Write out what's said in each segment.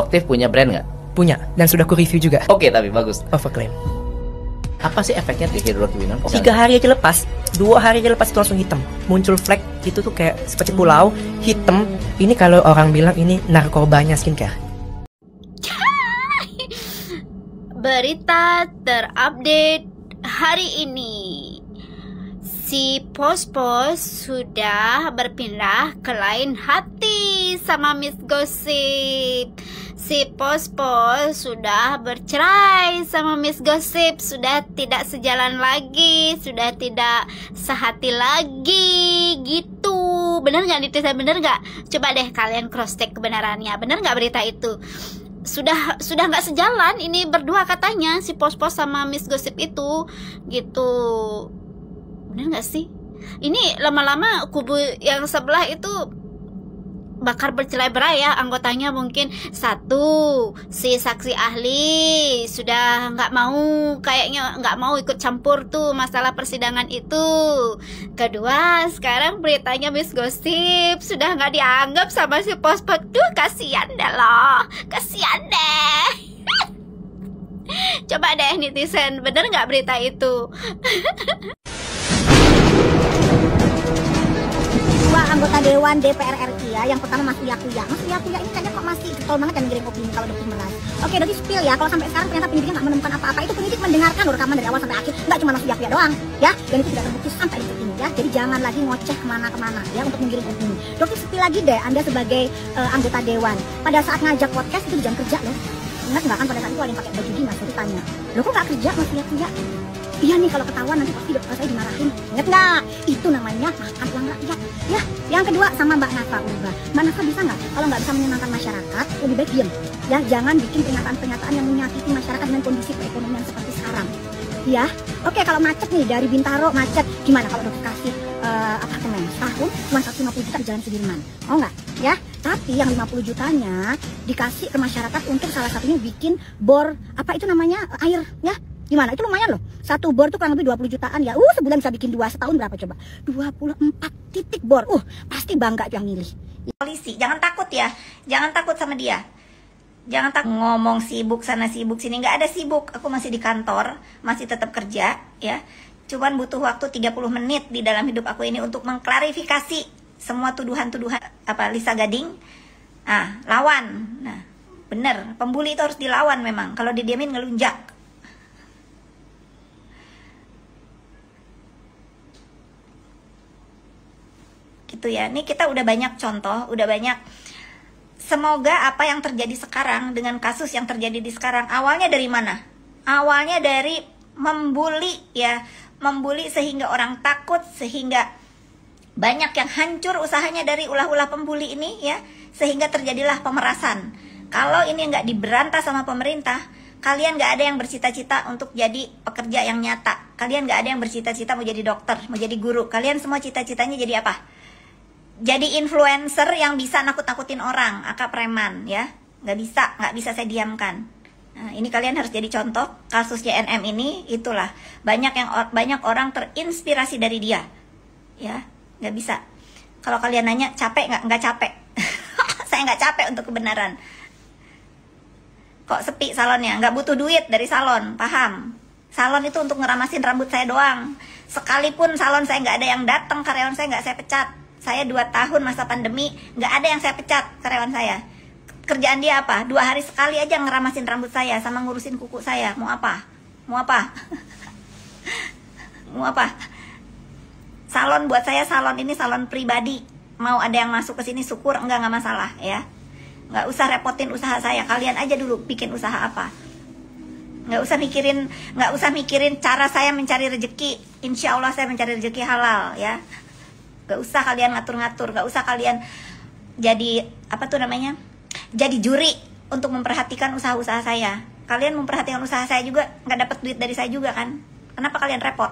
Octave punya brand nggak? Punya, dan sudah ku review juga. Oke, tapi bagus. Overclaim. Apa sih efeknya di hidroquinone? 3 hari aja lepas, 2 hari aja lepas itu langsung hitam. Muncul flek, itu tuh kayak seperti pulau, hitam. Ini kalau orang bilang ini narkobanya skincare. Berita terupdate hari ini. Si Pos-Pos sudah berpindah ke lain hati sama Miss Gossip. Si Pos-Pos sudah bercerai sama Miss Gossip, sudah tidak sejalan lagi, sudah tidak sehati lagi, gitu. Bener nggak netizen, bener nggak? Coba deh kalian cross check kebenarannya, bener nggak berita itu? Sudah nggak sejalan ini berdua katanya, si Pos-Pos sama Miss Gossip itu, gitu. Bener nggak sih? Ini lama-lama kubu yang sebelah itu bakal bercerai-berai ya anggotanya. Mungkin satu, si saksi ahli sudah kayaknya nggak mau ikut campur tuh masalah persidangan itu. Kedua, sekarang beritanya Miss Gossip sudah nggak dianggap sama si Pos-Pos. Duh, kasihan deh loh, kasihan deh. Coba deh netizen, bener nggak berita itu? Anggota Dewan DPR RI ya, yang pertama Mas Uya Kuya. Mas Uya Kuya ini kayaknya kok masih getol banget dan ngirim opini kalau Doki meras. Oke, Doki spill ya, kalau sampai sekarang ternyata penyidiknya nggak menemukan apa-apa. Itu penyidik mendengarkan rekaman dari awal sampai akhir, nggak cuma Mas Uya Kuya doang ya, dan itu tidak terbukti sampai detik ini ya. Jadi jangan lagi ngoceh kemana-kemana ya untuk mengirim opini. Doki spill lagi deh, Anda sebagai anggota Dewan pada saat ngajak podcast itu di jam kerja loh. Ingat nggak kan pada saat itu ada yang pakai baju dinas, saya ditanya, lo kok nggak kerja Mas Uya Kuya? Iya nih, kalau ketahuan nanti pasti saya dimarahin. Ingat nggak? Itu namanya makan uang rakyat. Ya, yang kedua sama Mbak Nafa Urba. Mbak Nafa bisa nggak? Kalau nggak bisa menyenangkan masyarakat, lebih baik diam. Ya, jangan bikin pernyataan-pernyataan yang menyakiti masyarakat dengan kondisi perekonomian seperti sekarang. Ya, oke, kalau macet nih dari Bintaro macet, gimana kalau udah kasih apartemen setahun cuma 150 juta di Jalan Sudirman? Oh nggak? Ya, tapi yang 50 jutanya dikasih ke masyarakat untuk salah satunya bikin bor apa itu namanya air ya. Gimana? Itu lumayan loh. Satu bor tuh kurang lebih 20 jutaan ya. Sebulan bisa bikin 2, setahun berapa coba? 24 titik bor. Pasti bangga yang milih. Polisi, jangan takut ya. Jangan takut sama dia. Jangan takut ngomong sibuk sana sibuk sini. Nggak ada sibuk. Aku masih di kantor, masih tetap kerja ya. Cuman butuh waktu 30 menit di dalam hidup aku ini untuk mengklarifikasi semua tuduhan-tuduhan apa Lisa Gading. Lawan. Nah, bener, pembuli itu harus dilawan memang. Kalau didiamin ngelunjak. Gitu ya. Ini kita udah banyak contoh, udah banyak. Semoga apa yang terjadi sekarang dengan kasus yang terjadi di sekarang awalnya dari mana? Awalnya dari membuli ya, membuli sehingga orang takut, sehingga banyak yang hancur usahanya dari ulah-ulah pembuli ini ya, sehingga terjadilah pemerasan. Kalau ini nggak diberantas sama pemerintah, kalian nggak ada yang bercita-cita untuk jadi pekerja yang nyata. Kalian nggak ada yang bercita-cita mau jadi dokter, mau jadi guru. Kalian semua cita-citanya jadi apa? Jadi influencer yang bisa nakut-nakutin orang, akak preman ya. Nggak bisa saya diamkan. Nah, ini kalian harus jadi contoh. Kasusnya NM ini itulah banyak orang terinspirasi dari dia. Ya, nggak bisa. Kalau kalian nanya capek nggak capek. Saya nggak capek untuk kebenaran. Kok sepi salonnya? Nggak butuh duit dari salon, paham? Salon itu untuk ngeramasin rambut saya doang. Sekalipun salon saya nggak ada yang datang, karyawan saya nggak saya pecat. Saya 2 tahun masa pandemi, nggak ada yang saya pecat karyawan saya. Kerjaan dia apa? 2 hari sekali aja ngeramasin rambut saya sama ngurusin kuku saya. Mau apa? Mau apa? Mau apa? Salon buat saya, salon ini salon pribadi. Mau ada yang masuk ke sini syukur, enggak masalah ya. Nggak usah repotin usaha saya. Kalian aja dulu bikin usaha apa. Nggak usah mikirin cara saya mencari rezeki. Insya Allah saya mencari rezeki halal ya. Gak usah kalian ngatur-ngatur, gak usah kalian jadi apa tuh namanya, jadi juri untuk memperhatikan usaha-usaha saya. Kalian memperhatikan usaha saya juga, gak dapat duit dari saya juga kan? Kenapa kalian repot?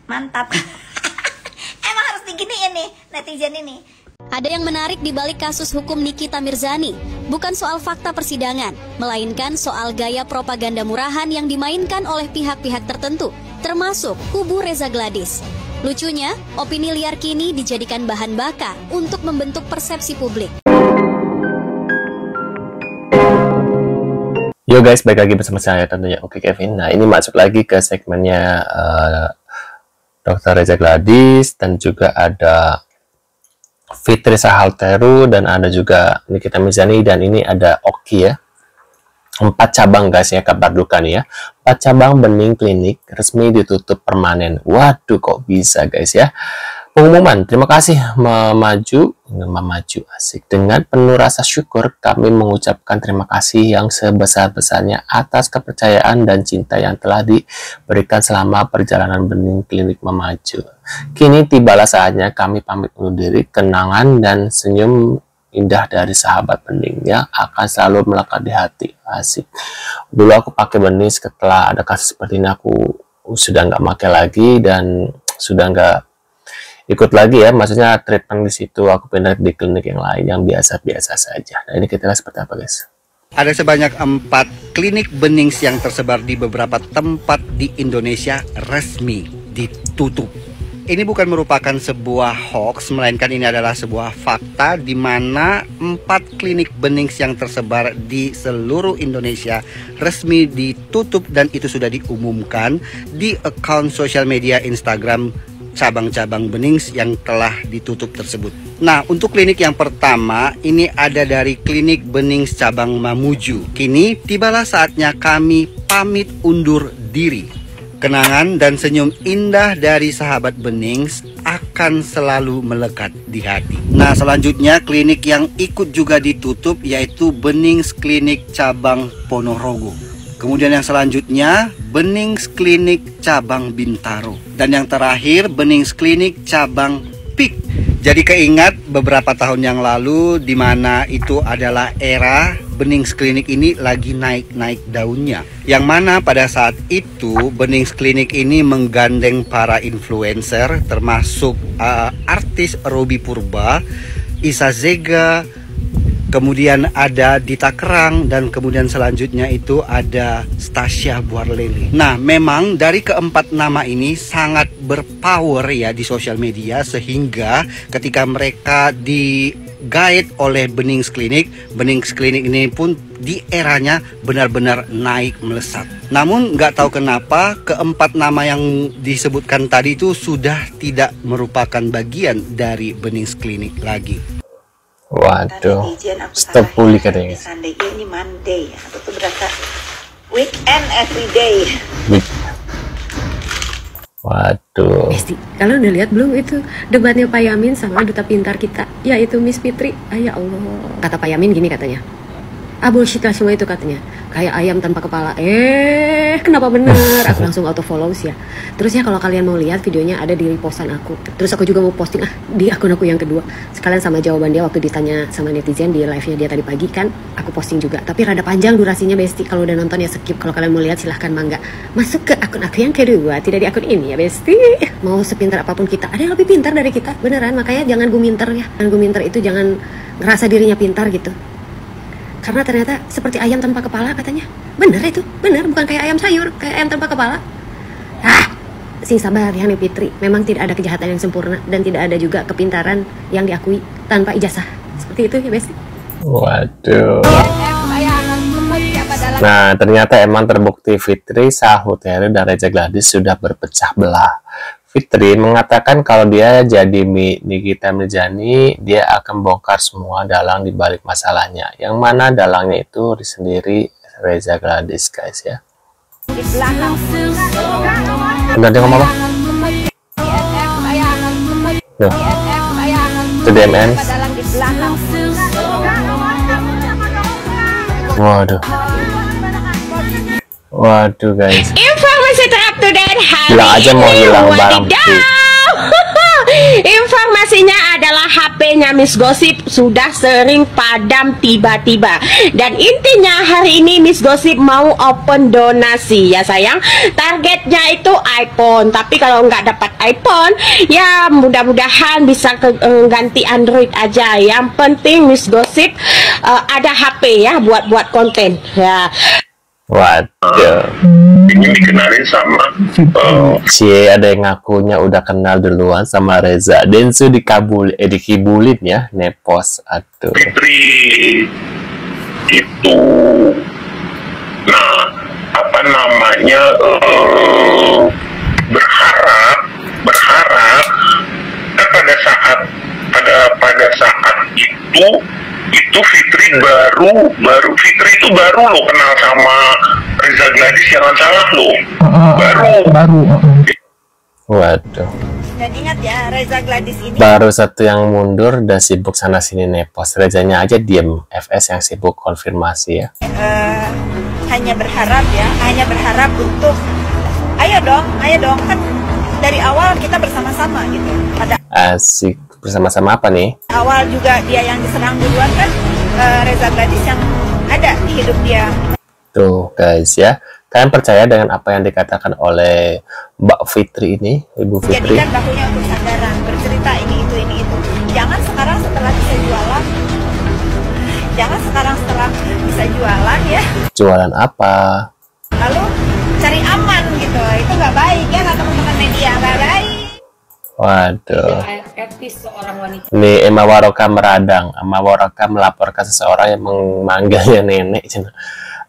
Mantap. Emang harus diginiin nih netizen ini. Ada yang menarik di balik kasus hukum Nikita Mirzani. Bukan soal fakta persidangan, melainkan soal gaya propaganda murahan yang dimainkan oleh pihak-pihak tertentu, termasuk kubu Reza Gladys. Lucunya, opini liar kini dijadikan bahan bakar untuk membentuk persepsi publik. Yo guys, balik lagi bersama saya tentunya Oke Kevin. Nah, ini masuk lagi ke segmennya Dr. Reza Gladys, dan juga ada Fitri Sahalteru, dan ada juga Nikita Mirzani, dan ini ada Oki ya. 4 cabang guys ya, kabar duka nih ya. 4 cabang bening klinik resmi ditutup permanen. Waduh, kok bisa guys ya. Pengumuman, terima kasih memaju asik. Dengan penuh rasa syukur, kami mengucapkan terima kasih yang sebesar-besarnya atas kepercayaan dan cinta yang telah diberikan selama perjalanan bening klinik memaju. Kini tibalah saatnya kami pamit undur diri. Kenangan dan senyum indah dari sahabat bening yang akan selalu melekat di hati. Asik. Dulu aku pakai bening, setelah ada kasus seperti ini aku sudah nggak pakai lagi dan sudah nggak ikut lagi ya, maksudnya treatment di situ. Aku pindah di klinik yang lain yang biasa-biasa saja. Nah, ini kita lihat seperti apa guys. Ada sebanyak 4 klinik benings yang tersebar di beberapa tempat di Indonesia resmi ditutup. Ini bukan merupakan sebuah hoax, melainkan ini adalah sebuah fakta di mana 4 klinik benings yang tersebar di seluruh Indonesia resmi ditutup, dan itu sudah diumumkan di akun sosial media Instagram cabang-cabang benings yang telah ditutup tersebut. Nah, untuk klinik yang pertama ini ada dari klinik benings cabang Mamuju. Kini tibalah saatnya kami pamit undur diri. Kenangan dan senyum indah dari sahabat benings akan selalu melekat di hati. Nah, selanjutnya klinik yang ikut juga ditutup yaitu Benings Klinik Cabang Ponorogo. Kemudian yang selanjutnya Benings Klinik Cabang Bintaro, dan yang terakhir Benings Klinik Cabang Pik. Jadi keingat beberapa tahun yang lalu di mana itu adalah era Benings Klinik ini lagi naik-naik daunnya, yang mana pada saat itu Benings Klinik ini menggandeng para influencer termasuk artis Robby Purba, Isa Zega, kemudian ada Dita Kerang, dan kemudian selanjutnya itu ada Stasia Buarlele. Nah, memang dari keempat nama ini sangat berpower ya di sosial media, sehingga ketika mereka di-guide oleh Benings Klinik ini pun di eranya benar-benar naik melesat. Namun nggak tahu kenapa keempat nama yang disebutkan tadi itu sudah tidak merupakan bagian dari Benings Klinik lagi. Waduh, stop pulih katanya. Sunday ini Monday, atau tuh berasa weekend every day. Waduh. Besti, kalau udah lihat belum itu debatnya Pak Yamin sama duta pintar kita, yaitu Miss Fitri? Ya Allah, kata Pak Yamin gini katanya, bullshit lah semua itu katanya, kayak ayam tanpa kepala. Kenapa bener? Aku langsung auto follow sih ya. Terus ya kalau kalian mau lihat videonya ada di postan aku. Terus aku juga mau posting di akun aku yang kedua, sekalian sama jawaban dia waktu ditanya sama netizen di live-nya dia tadi pagi kan. Aku posting juga, tapi rada panjang durasinya Besti. Kalau udah nonton ya skip, kalau kalian mau lihat silahkan mangga masuk ke akun aku yang kedua, tidak di akun ini ya Besti. Mau sepintar apapun kita, ada yang lebih pintar dari kita beneran. Makanya jangan guminter ya. Jangan guminter itu, jangan ngerasa dirinya pintar gitu. Karena ternyata seperti ayam tanpa kepala katanya. Bener itu, bener, bukan kayak ayam sayur, kayak ayam tanpa kepala. Sing sabar ya nih Fitri. Memang tidak ada kejahatan yang sempurna, dan tidak ada juga kepintaran yang diakui tanpa ijazah. Seperti itu ya Besti. Waduh. Nah, ternyata emang terbukti Fitri Sahalteru dan Reza Gladys sudah berpecah belah. Fitri mengatakan kalau dia jadi Nikita Mirzani, dia akan bongkar semua dalang di balik masalahnya. Yang mana dalangnya itu sendiri Reza Gladys guys ya. Benar dia ngomong apa? Tuh. Itu DMN. Waduh. Waduh guys. Informasi terupdate hari bilang aja mau hilang barang bukti. Informasinya adalah HP-nya Miss Gossip sudah sering padam tiba-tiba. Dan intinya hari ini Miss Gossip mau open donasi ya sayang. Targetnya itu iPhone. Tapi kalau nggak dapat iPhone, ya mudah-mudahan bisa ganti Android aja. Yang penting Miss Gossip ada HP ya buat konten ya. Waduh, ingin dikenalin sama Cie, ada yang ngakunya udah kenal duluan sama Reza. Densu dikibulin ya, nepos. Aduh. Fitri itu namanya berharap kan pada saat itu Fitri Fitri itu baru lo kenal sama Reza Gladys, jangan salah lo, baru. Waduh. Dan ingat ya, Reza Gladys ini Baru satu yang mundur dan sibuk sana sini nepos. Rezanya aja diem, FS yang sibuk konfirmasi ya. hanya berharap untuk ayo dong kan dari awal kita bersama-sama gitu. Pada Asik, bersama-sama apa nih? awal juga dia yang diserang duluan kan, Reza Gladys yang ada di hidup dia. Tuh guys ya, kalian percaya dengan apa yang dikatakan oleh Mbak Fitri ini, Ibu Fitri? Jadikan bahunya untuk sandaran, bercerita ini itu. Jangan sekarang setelah bisa jualan ya, Jualan apa? lalu cari aman gitu, itu nggak baik ya teman-teman media, nggak baik. Waduh. Etis seorang wanita. Nih Emma Waroka meradang. Emma Waroka melaporkan seseorang yang memanggilnya nenek.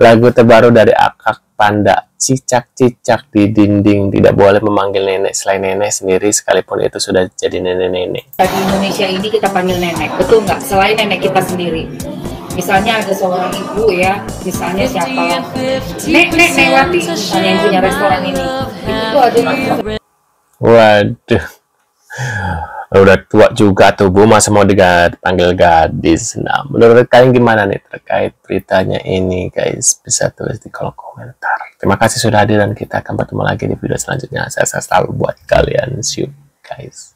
Lagu terbaru dari Akak Panda, cicak-cicak di dinding, tidak boleh memanggil nenek selain nenek sendiri, sekalipun itu sudah jadi nenek-nenek. Di Indonesia ini kita panggil nenek, betul nggak? Selain nenek kita sendiri. Misalnya ada seorang ibu ya, misalnya siapa? Nek Wati, misalnya yang punya restoran ini. Itu ada yang Waduh. Udah tua juga tuh Bu, masa mau dipanggil gadis. Nah, menurut kalian gimana nih terkait beritanya ini guys? Bisa tulis di kolom komentar. Terima kasih sudah hadir dan kita akan bertemu lagi di video selanjutnya. Saya selalu buat kalian. See you guys.